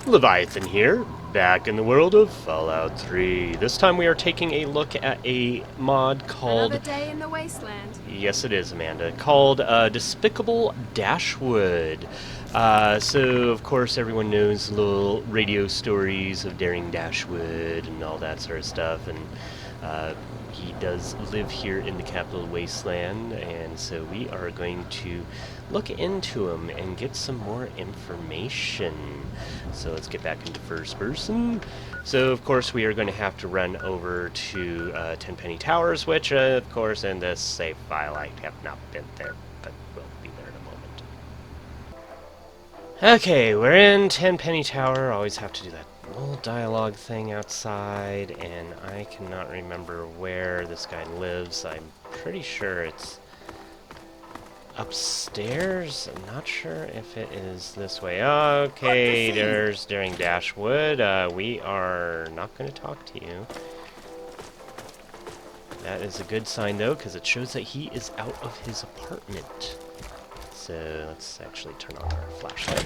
Leviathan here, back in the world of Fallout 3. This time we are taking a look at a mod called... Another day in the wasteland. Yes, it is, Amanda. Called Despicable Dashwood. So, of course, everyone knows little radio stories of Daring Dashwood and all that sort of stuff, and he does live here in the capital wasteland, and so we are going to look into him and get some more information. So let's get back into first person. So of course we are going to have to run over to Tenpenny Towers, which of course in this save file I have not been there, but we'll be there in a moment. Okay, we're in Tenpenny Tower. Always have to do that little dialogue thing outside, and I cannot remember where this guy lives. I'm pretty sure it's upstairs. I'm not sure if it is this way. Okay, there's Daring Dashwood. We are not going to talk to you. That is a good sign, though, because it shows that he is out of his apartment. So let's actually turn on our flashlight.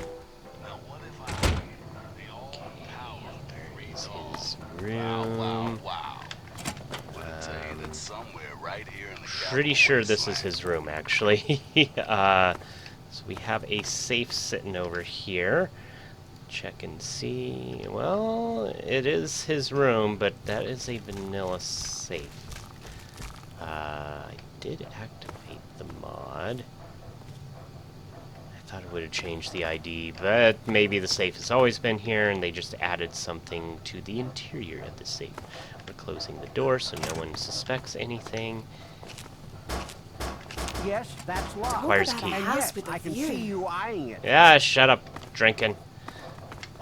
His room. Pretty sure this is his room, actually. So we have a safe sitting over here. Check and see. Well, it is his room, but that is a vanilla safe. I did activate the mod. I thought it would have changed the ID, but maybe the safe has always been here and they just added something to the interior of the safe. We're closing the door so no one suspects anything. Yes, that's locked. Requires key. Yes, I can see you eyeing it. Yeah, shut up, drinking.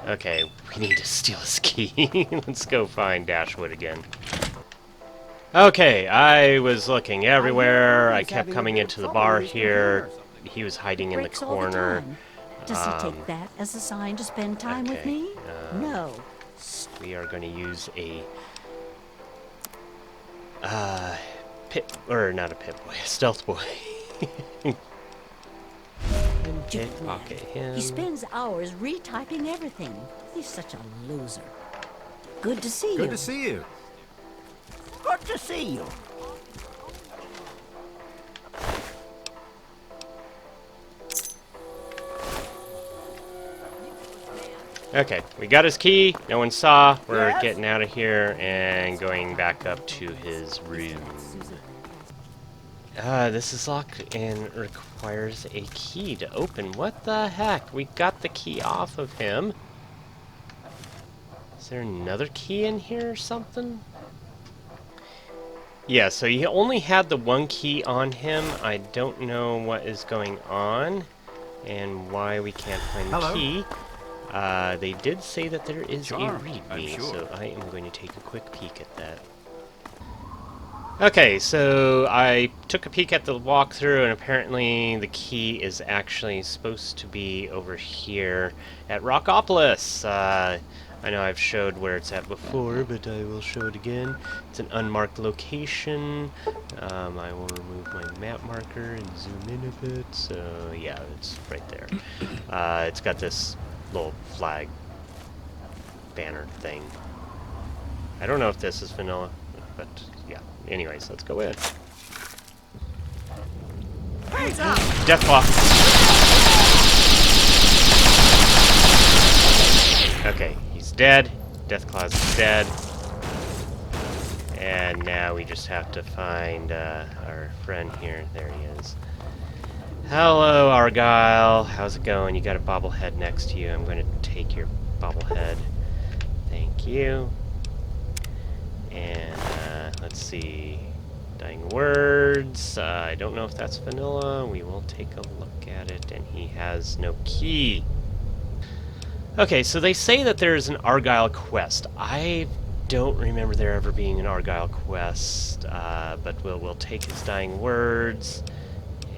Okay, we need to steal his key. Let's go find Dashwood again. Okay, I was looking everywhere. I kept coming into the bar here. He was hiding in the corner. Does he take that as a sign to spend time with me? No. We are going to use a not a pit boy, a stealth boy. Pickpocket him. He spends hours retyping everything. He's such a loser. Good to see you. Good to see you. Good to see you. Okay, we got his key. No one saw. We're getting out of here and going back up to his room. This is locked and requires a key to open. What the heck? We got the key off of him. Is there another key in here or something? Yeah, so he only had the one key on him. I don't know what is going on and why we can't find the key. They did say that there is a readme, so I am going to take a quick peek at that. Okay, so I took a peek at the walkthrough, and apparently the key is actually supposed to be over here at Rockopolis. I know I've showed where it's at before, but I will show it again. It's an unmarked location. I will remove my map marker and zoom in a bit. So yeah, it's right there. It's got this little flag banner thing. I don't know if this is vanilla, but yeah. Anyways, let's go in. Deathclaw. Okay, he's dead. Deathclaw's dead. And now we just have to find our friend here. There he is. Hello, Argyle. How's it going? You got a bobblehead next to you. I'm going to take your bobblehead. Thank you. And let's see. Dying words. I don't know if that's vanilla. We will take a look at it. And he has no key. Okay, so they say that there is an Argyle quest. I don't remember there ever being an Argyle quest. But we'll take his dying words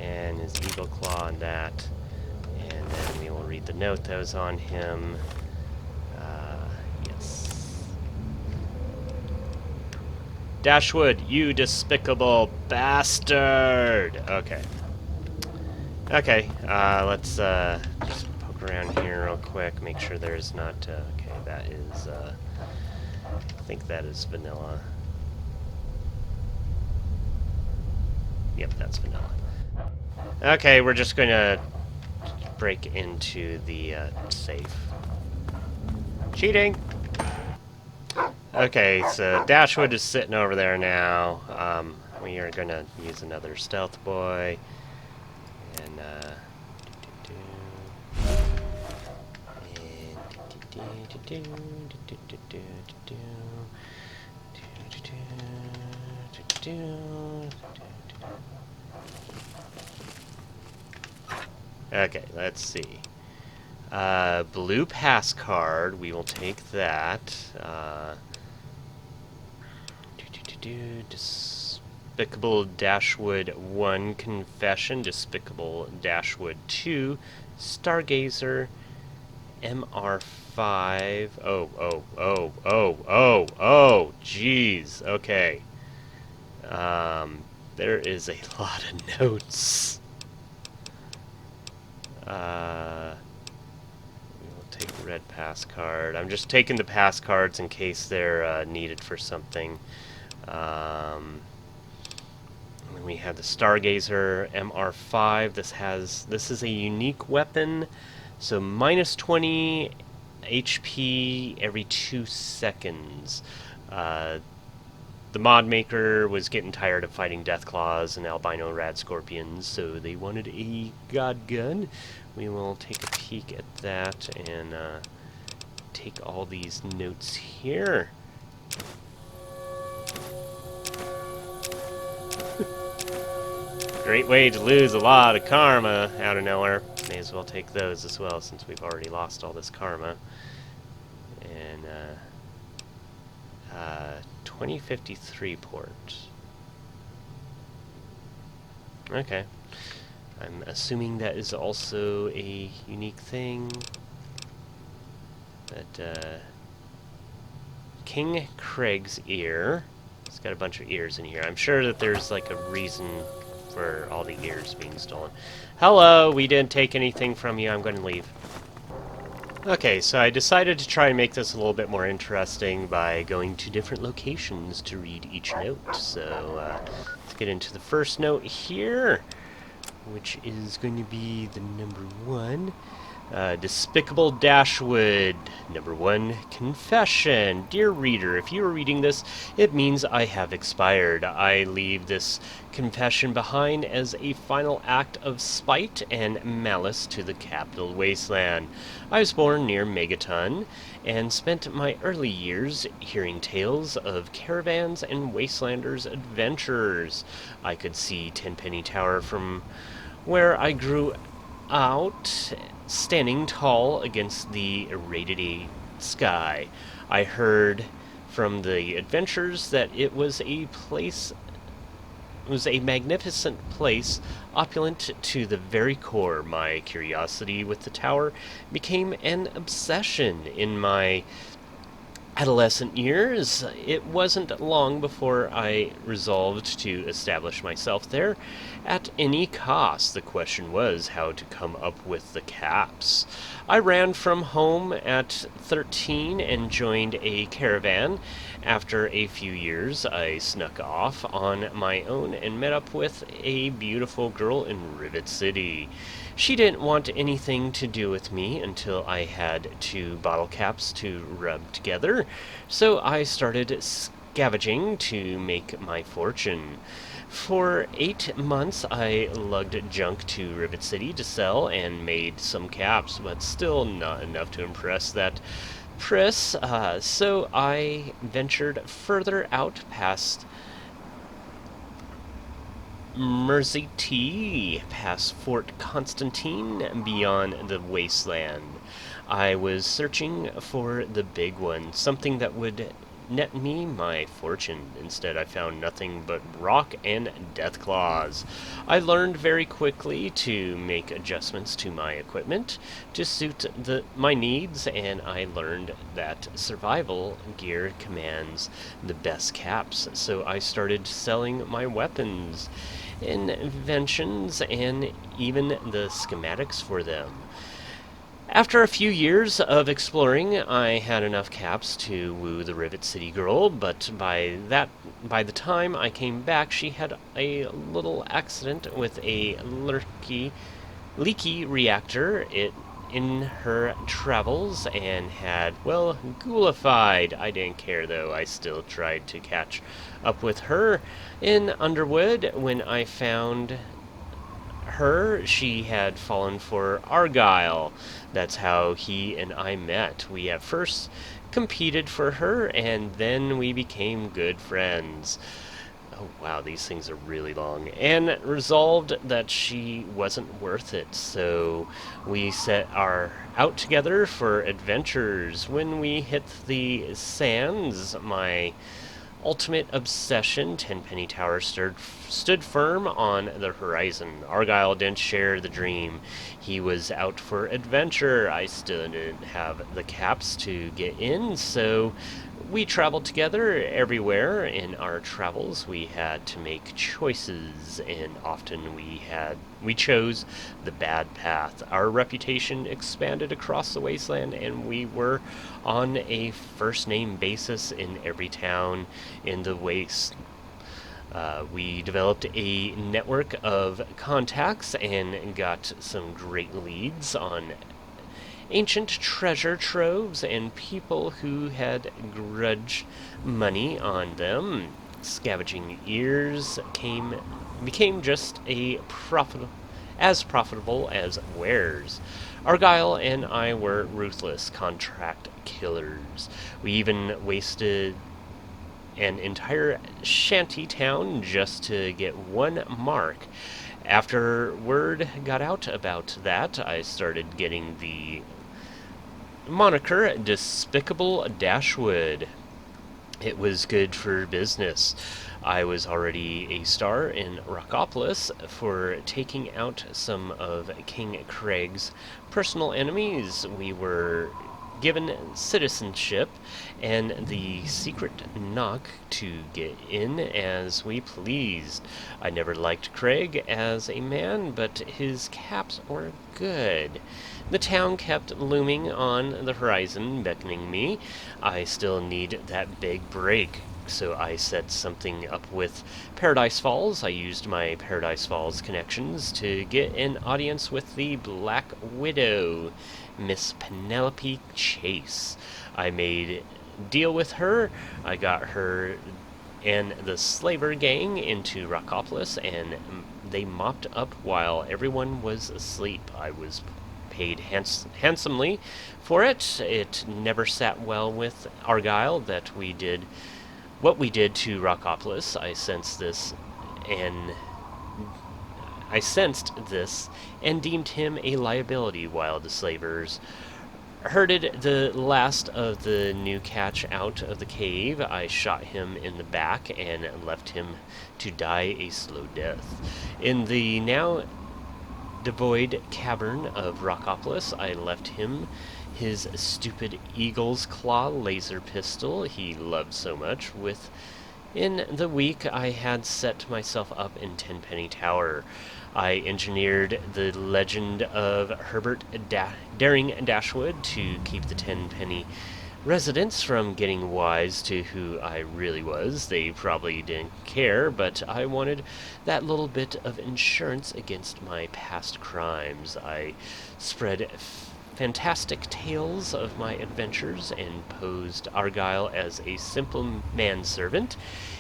and his eagle claw on that. And then we will read the note that was on him. Dashwood, you despicable bastard! Okay. Okay, let's just poke look around here real quick, make sure there's not, okay, that is, I think that is vanilla. Yep, that's vanilla. Okay, we're just going to break into the safe. Cheating! Okay, so Dashwood is sitting over there now. We are going to use another stealth boy. And, okay, let's see. Blue pass card, we will take that. Despicable Dashwood 1 Confession, Despicable Dashwood 2, Stargazer, MR5. Oh, jeez. Okay. There is a lot of notes. We will take the red pass card. I'm just taking the pass cards in case they're needed for something. And we have the Stargazer MR5. This is a unique weapon, so minus 20 HP every 2 seconds. The mod maker was getting tired of fighting Deathclaws and albino rad scorpions, so they wanted a god gun. We will take a peek at that and take all these notes here. Great way to lose a lot of karma out of nowhere. May as well take those as well, since we've already lost all this karma. And 2053 port. Okay. I'm assuming that is also a unique thing. That King Craig's ear. It's got a bunch of ears in here. I'm sure that there's like a reason for all the ears being stolen. Hello, we didn't take anything from you. I'm going to leave. Okay, so I decided to try and make this a little bit more interesting by going to different locations to read each note. So let's get into the first note here, which is going to be the number 1. Despicable Dashwood, number 1, Confession. Dear reader, if you are reading this, it means I have expired. I leave this confession behind as a final act of spite and malice to the capital wasteland. I was born near Megaton and spent my early years hearing tales of caravans and wastelanders' adventures. I could see Tenpenny Tower from where I grew out, standing tall against the irradiated sky. I heard from the adventurers that it was a magnificent place, opulent to the very core. My curiosity with the tower became an obsession in my adolescent years. It wasn't long before I resolved to establish myself there at any cost. The question was how to come up with the caps. I ran from home at 13 and joined a caravan. After a few years, I snuck off on my own and met up with a beautiful girl in Rivet City. She didn't want anything to do with me until I had 2 bottle caps to rub together, so I started scavenging to make my fortune. For 8 months, I lugged junk to Rivet City to sell and made some caps, but still not enough to impress that Pris, so I ventured further out past Mersey, past Fort Constantine, beyond the wasteland. I was searching for the big one, something that would net me my fortune. Instead, I found nothing but rock and deathclaws. I learned very quickly to make adjustments to my equipment to suit my needs, and I learned that survival gear commands the best caps, so I started selling my weapons, inventions, and even the schematics for them. After a few years of exploring, I had enough caps to woo the Rivet City girl, but by the time I came back, she had a little accident with a leaky reactor in her travels and had, well, ghoulified. I didn't care though. I still tried to catch up with her in Underwood. When I found her, she had fallen for Argyle. That's how he and I met. We at first competed for her, and then we became good friends. Oh wow, these things are really long. And resolved that she wasn't worth it, so we set out together for adventures. When we hit the sands, my ultimate obsession, Tenpenny Tower stood firm on the horizon. Argyle didn't share the dream. He was out for adventure. I still didn't have the caps to get in, so we traveled together everywhere. In our travels, we had to make choices, and often we chose the bad path. Our reputation expanded across the wasteland, and we were on a first-name basis in every town in the waste. We developed a network of contacts and got some great leads on ancient treasure troves and people who had grudged money on them. Scavenging ears became just as profitable as wares. Argyle and I were ruthless contract killers. We even wasted an entire shanty town just to get one mark. After word got out about that, I started getting the moniker Despicable Dashwood. It was good for business. I was already a star in Rockopolis for taking out some of King Craig's personal enemies. We were given citizenship and the secret knock to get in as we pleased. I never liked Craig as a man, but his caps were good. The town kept looming on the horizon, beckoning me. I still need that big break, so I set something up with Paradise Falls. I used my Paradise Falls connections to get an audience with the Black Widow, Miss Penelope Chase. I made deal with her. I got her and the Slaver gang into Rockopolis, and they mopped up while everyone was asleep. I was paid handsomely for it. It never sat well with Argyle that we did what we did to Rockopolis. I sensed this and deemed him a liability while the slavers herded the last of the new catch out of the cave. I shot him in the back and left him to die a slow death. In the now devoid cavern of Rockopolis, I left him his stupid eagle's claw laser pistol he loved so much. Within the week, I had set myself up in Tenpenny Tower. I engineered the legend of Herbert Daring Dashwood to keep the Tenpenny residents from getting wise to who I really was. They probably didn't care, but I wanted that little bit of insurance against my past crimes. I spread fantastic tales of my adventures and posed Argyle as a simple manservant.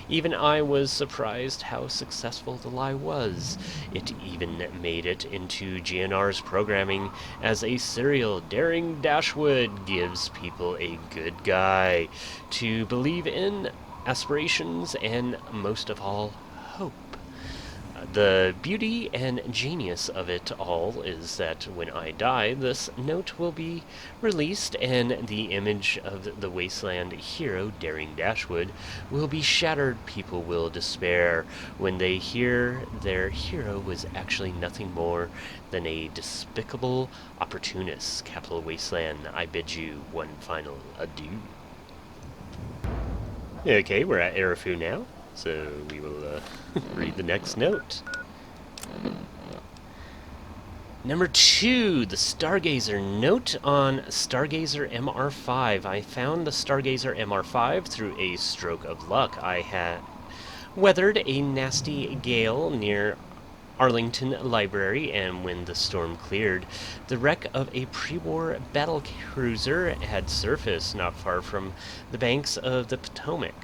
Even I was surprised how successful the lie was. It even made it into GNR's programming as a serial. Daring Dashwood gives people a good guy to believe in, aspirations, and most of all, hope. The beauty and genius of it all is that when I die, this note will be released and the image of the wasteland hero, Daring Dashwood, will be shattered. People will despair when they hear their hero was actually nothing more than a despicable opportunist. Capital Wasteland, I bid you one final adieu. Okay, we're at Erifu now. So we will read the next note. Number 2, the Stargazer Note on Stargazer MR5. I found the Stargazer MR5 through a stroke of luck. I had weathered a nasty gale near Arlington Library, and when the storm cleared, the wreck of a pre-war battle cruiser had surfaced not far from the banks of the Potomac.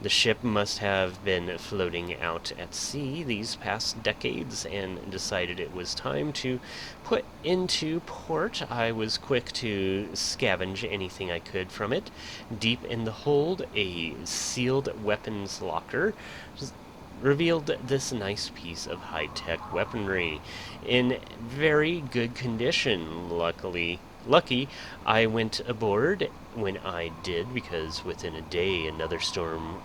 The ship must have been floating out at sea these past decades and decided it was time to put into port. I was quick to scavenge anything I could from it. Deep in the hold, a sealed weapons locker revealed this nice piece of high-tech weaponry in very good condition. Lucky I went aboard when I did, because within a day another storm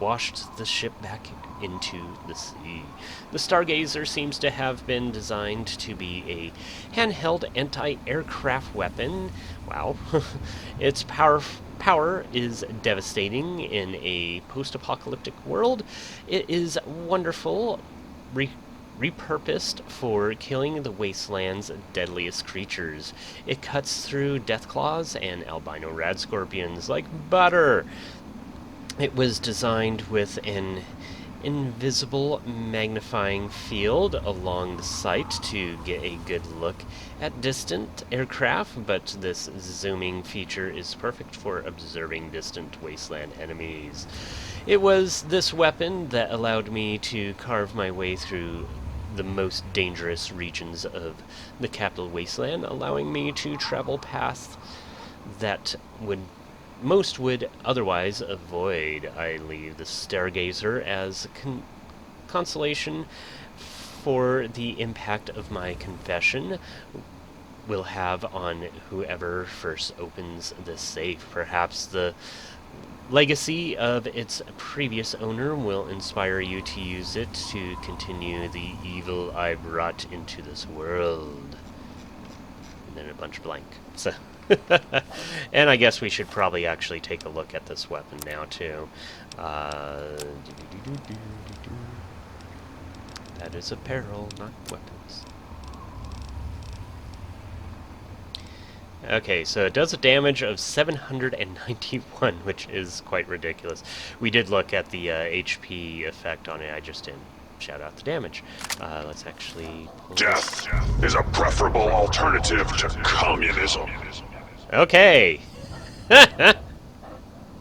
washed the ship back into the sea. The Stargazer seems to have been designed to be a handheld anti-aircraft weapon. Wow. Its power is devastating in a post-apocalyptic world. It is wonderful, repurposed for killing the wasteland's deadliest creatures. It cuts through deathclaws and albino rad scorpions like butter. It was designed with an invisible magnifying field along the sight to get a good look at distant aircraft, but this zooming feature is perfect for observing distant wasteland enemies. It was this weapon that allowed me to carve my way through the most dangerous regions of the capital wasteland, allowing me to travel paths that most would otherwise avoid. I leave the Stargazer as consolation for the impact of my confession will have on whoever first opens this safe. Perhaps the legacy of its previous owner will inspire you to use it to continue the evil I brought into this world. And then a bunch blank. So and I guess we should probably actually take a look at this weapon now, too. That is apparel, not weapons. Okay, so it does a damage of 791, which is quite ridiculous. We did look at the HP effect on it, I just didn't shout out the damage. Let's actually pull Death is a preferable alternative to communism. Okay. And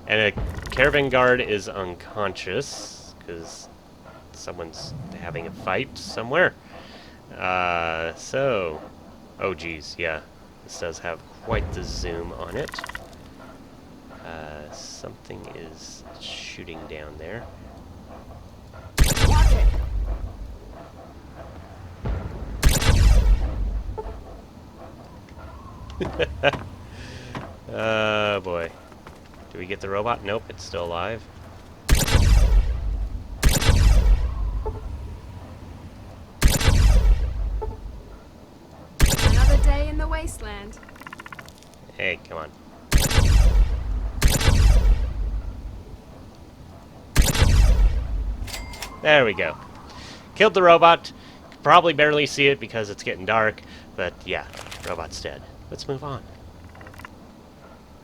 a caravan guard is unconscious because someone's having a fight somewhere. Oh geez, yeah. This does have quite the zoom on it. Something is shooting down there. Watch it. Oh boy. Do we get the robot? Nope, it's still alive. Another day in the wasteland. Hey, come on. There we go. Killed the robot. Probably barely see it because it's getting dark, but yeah, robot's dead. Let's move on.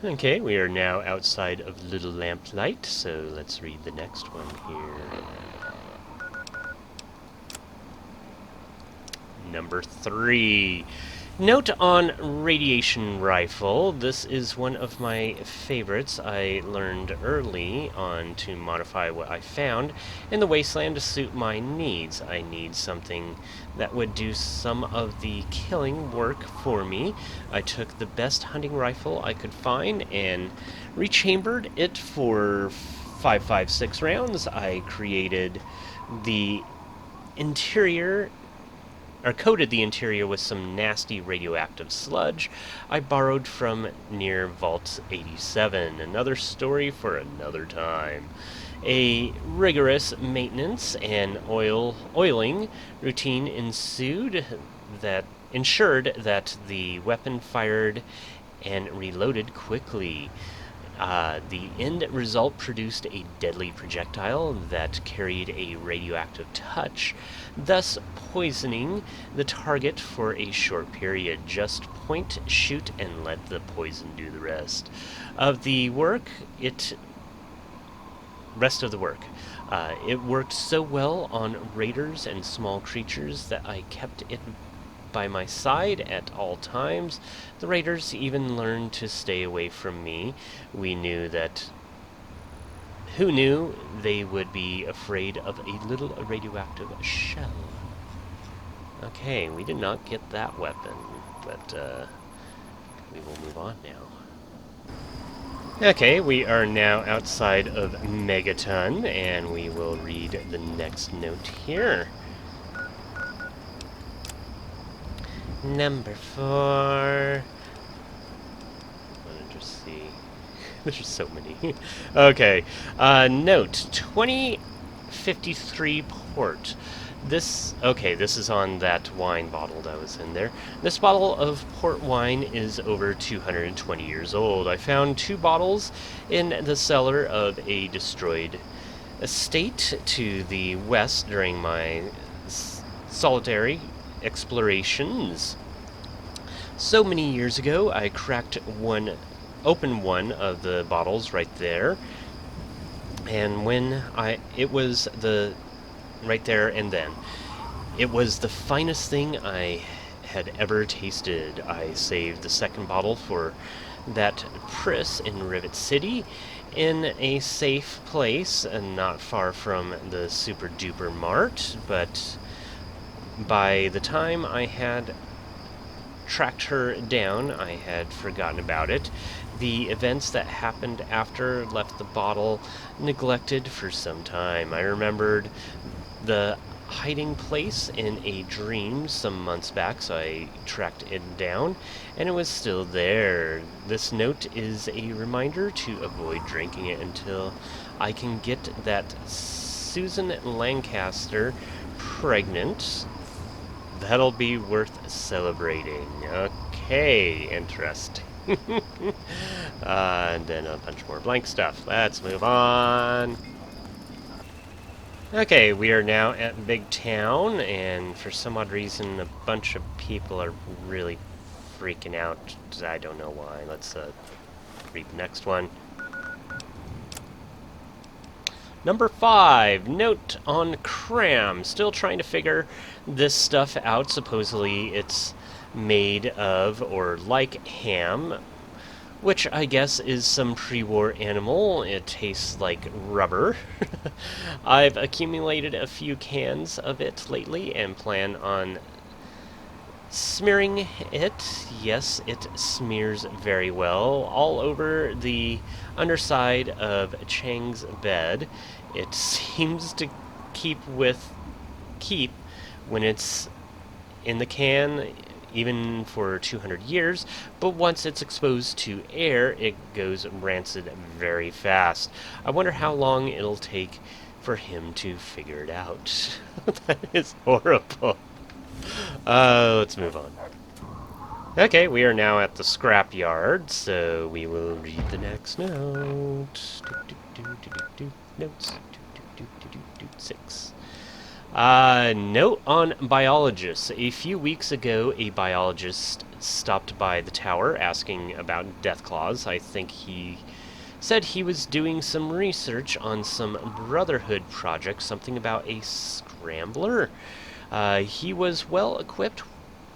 Okay, we are now outside of Little Lamplight, so let's read the next one here. Number 3. Note on radiation rifle. This is one of my favorites. I learned early on to modify what I found in the wasteland to suit my needs. I need something that would do some of the killing work for me. I took the best hunting rifle I could find and rechambered it for 5.56 rounds. I created the interior, or coated the interior with some nasty radioactive sludge I borrowed from near Vault 87. Another story for another time. A rigorous maintenance and oiling routine ensued that ensured that the weapon fired and reloaded quickly. The end result produced a deadly projectile that carried a radioactive touch, thus poisoning the target for a short period. Just point, shoot, and let the poison do the rest. Of the work, rest of the work. It worked so well on raiders and small creatures that I kept it by my side at all times. The raiders even learned to stay away from me. We knew that... Who knew they would be afraid of a little radioactive shell? Okay, we did not get that weapon, but we will move on now. Okay, we are now outside of Megaton, and we will read the next note here. Number 4. Let me just see. There's so many. Okay, note 2053 port. This is on that wine bottle that was in there. This bottle of port wine is over 220 years old. I found 2 bottles in the cellar of a destroyed estate to the west during my solitary explorations. So many years ago, I cracked open one of the bottles right there, and right there and then. It was the finest thing I had ever tasted. I saved the second bottle for that Priss in Rivet City in a safe place and not far from the Super Duper Mart, but by the time I had tracked her down, I had forgotten about it. The events that happened after left the bottle neglected for some time. I remembered the hiding place in a dream some months back, so I tracked it down, and it was still there. This note is a reminder to avoid drinking it until I can get that Susan Lancaster pregnant. That'll be worth celebrating. Okay, interesting. And then a bunch more blank stuff. Let's move on. Okay, we are now at Big Town, and for some odd reason, a bunch of people are really freaking out. I don't know why. Let's read the next one. Number 5, note on cram. Still trying to figure this stuff out. Supposedly it's made of or like ham, which I guess is some pre-war animal. It tastes like rubber. I've accumulated a few cans of it lately and plan on smearing it. Yes, it smears very well all over the underside of Chang's bed. It seems to keep when it's in the can, even for 200 years, but once it's exposed to air, it goes rancid very fast. I wonder how long it'll take for him to figure it out. That is horrible. Let's move on. Okay, we are now at the scrapyard, so we will read the next note. Notes. 6. Note on biologists. A few weeks ago, a biologist stopped by the tower asking about Deathclaws. I think he said he was doing some research on some Brotherhood project, something about a scrambler. He was well equipped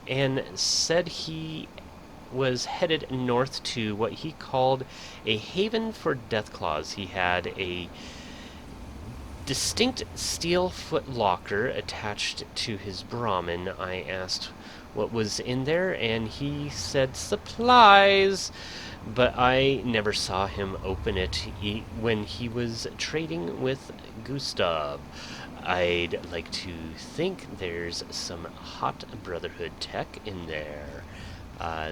and said he was headed north to what he called a haven for Deathclaws. He had a distinct steel footlocker attached to his Brahmin. I asked what was in there, and he said supplies, but I never saw him open it when he was trading with Gustav. I'd like to think there's some hot Brotherhood tech in there.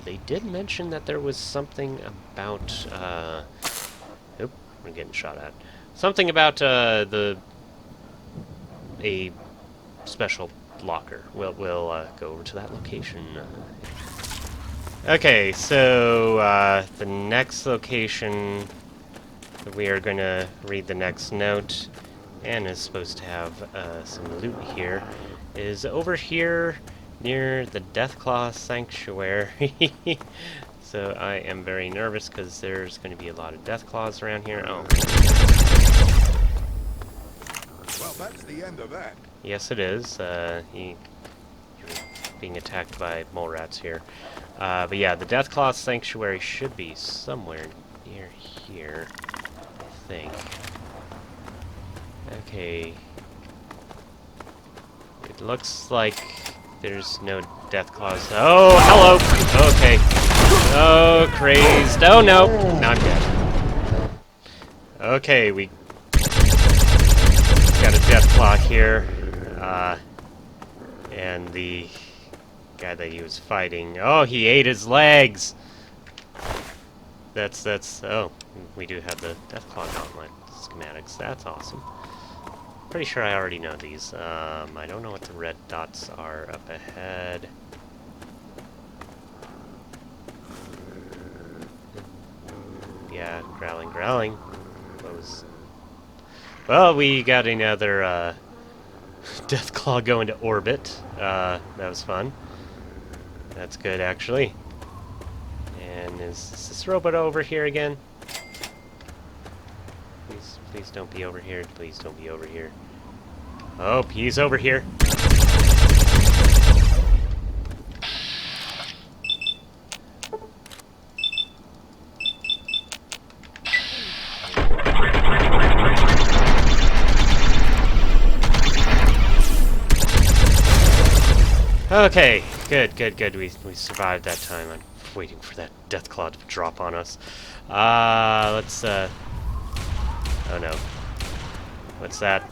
They did mention that there was something about, oop, we're getting shot at. Something about, a special locker. We'll go over to that location. Okay, so, the next location we are going to read the next note, and is supposed to have some loot here, is over here near the Deathclaw Sanctuary. So I am very nervous because there's going to be a lot of Deathclaws around here. Oh. Well, that's the end of that. Yes, it is. You're being attacked by mole rats here. But yeah, the Deathclaw Sanctuary should be somewhere near here, I think. Okay. It looks like there's no Deathclaws. Oh, hello! Okay. Oh, crazed. Oh, no! Now I'm dead. Okay, we got a Deathclaw here. And the guy that he was fighting... Oh, he ate his legs! Oh, we do have the Deathclaw Gauntlet schematics. That's awesome. Pretty sure I already know these. I don't know what the red dots are up ahead. Yeah, growling. What was... Well, we got another Deathclaw go into orbit. That was fun. That's good, actually. And is this robot over here again? Please don't be over here. Please don't be over here. Oh, he's over here. Okay, good. We survived that time. I'm waiting for that Deathclaw to drop on us. Let's oh no. What's that?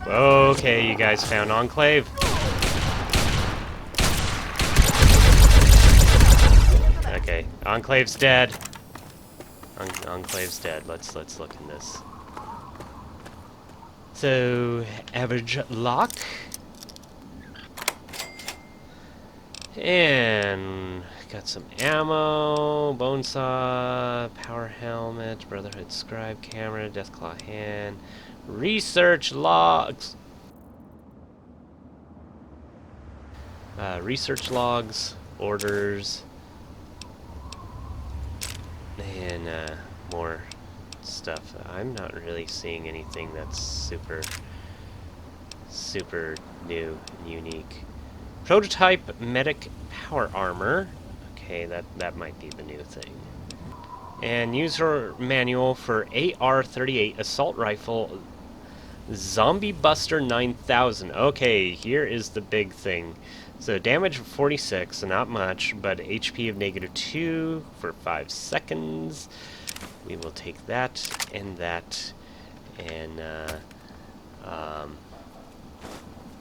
Okay, you guys found Enclave. Okay, Enclave's dead. Enclave's dead. Let's look in this. So, average lock. And got some ammo, bone saw, power helmet, Brotherhood scribe camera, Deathclaw hand, research logs, orders, and more stuff. I'm not really seeing anything that's super new and unique. Prototype medic power armor. Okay, that might be the new thing. And user manual for AR-38 assault rifle Zombie Buster 9000. Okay, here is the big thing. So damage of 46, so not much, but HP of -2 for 5 seconds. We will take that and that, and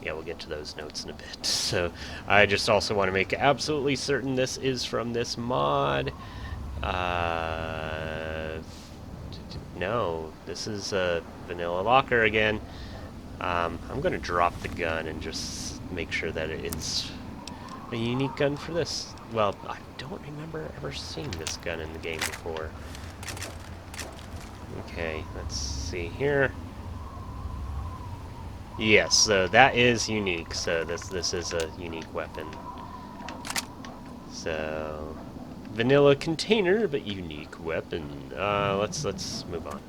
yeah, we'll get to those notes in a bit. So I just also want to make absolutely certain this is from this mod. No, this is a vanilla locker again. I'm going to drop the gun and just make sure that it is a unique gun for this. Well, I don't remember ever seeing this gun in the game before. Okay, let's see here. Yes, so that is unique. So this is a unique weapon. So vanilla container, but unique weapon. Let's move on.